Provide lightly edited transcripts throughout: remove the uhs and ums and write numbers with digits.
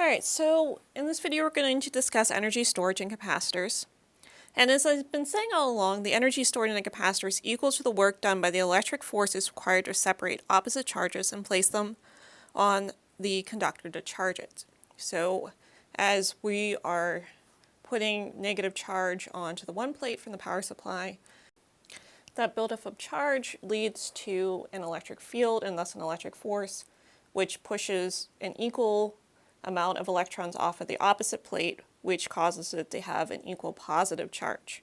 Alright, so in this video we're going to discuss energy storage in capacitors. And as I've been saying all along, the energy stored in a capacitor is equal to the work done by the electric forces required to separate opposite charges and place them on the conductor to charge it. So as we are putting negative charge onto the one plate from the power supply, that buildup of charge leads to an electric field and thus an electric force, which pushes an equal amount of electrons off of the opposite plate, which causes it to have an equal positive charge.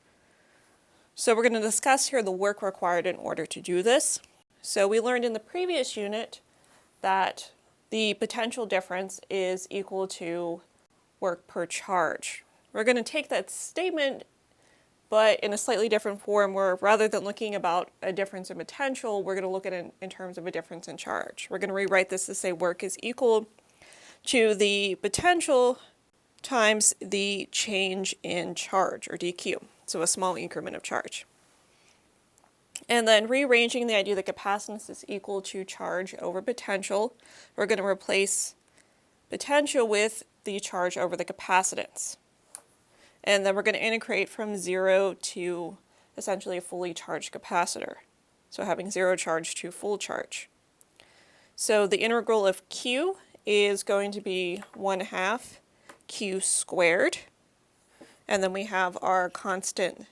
So we're going to discuss here the work required in order to do this. So we learned in the previous unit that the potential difference is equal to work per charge. We're going to take that statement but in a slightly different form, where rather than looking about a difference in potential, we're going to look at it in terms of a difference in charge. We're going to rewrite this to say work is equal to the potential times the change in charge, or dq, so a small increment of charge. And then rearranging the idea that capacitance is equal to charge over potential, we're going to replace potential with the charge over the capacitance. And then we're going to integrate from 0 to essentially a fully charged capacitor. So having 0 charge to full charge. So the integral of Q is going to be 1/2 Q squared. And then we have our constant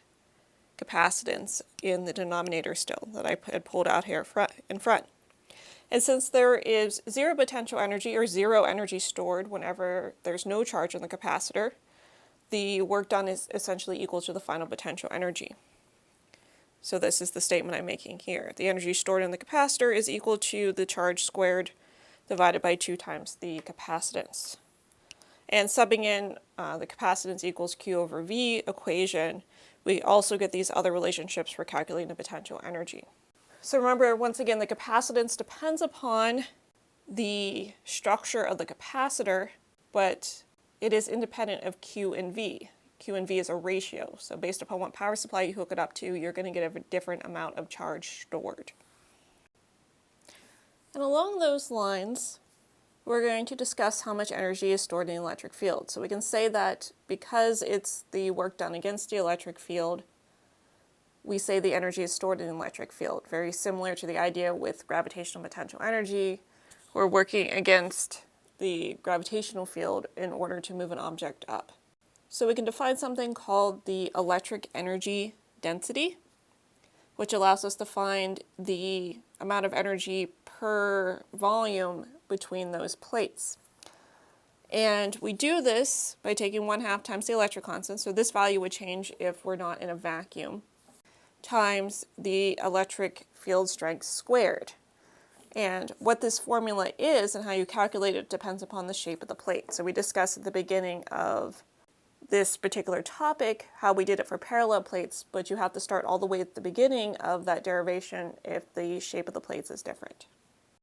capacitance in the denominator still that I had pulled out here in front. And since there is 0 potential energy or 0 energy stored whenever there's no charge on the capacitor, the work done is essentially equal to the final potential energy. So this is the statement I'm making here. The energy stored in the capacitor is equal to the charge squared divided by 2 times the capacitance. And subbing in the capacitance equals Q over V equation, we also get these other relationships for calculating the potential energy. So remember, once again, the capacitance depends upon the structure of the capacitor, but it is independent of Q and V. Q and V is a ratio, so based upon what power supply you hook it up to, you're going to get a different amount of charge stored. And along those lines, we're going to discuss how much energy is stored in the electric field. So we can say that because it's the work done against the electric field, we say the energy is stored in the electric field. Very similar to the idea with gravitational potential energy. We're working against the gravitational field in order to move an object up. So we can define something called the electric energy density, which allows us to find the amount of energy per volume between those plates. And we do this by taking 1/2 times the electric constant, so this value would change if we're not in a vacuum, times the electric field strength squared. And what this formula is and how you calculate it depends upon the shape of the plate. So we discussed at the beginning of this particular topic how we did it for parallel plates, but you have to start all the way at the beginning of that derivation if the shape of the plates is different.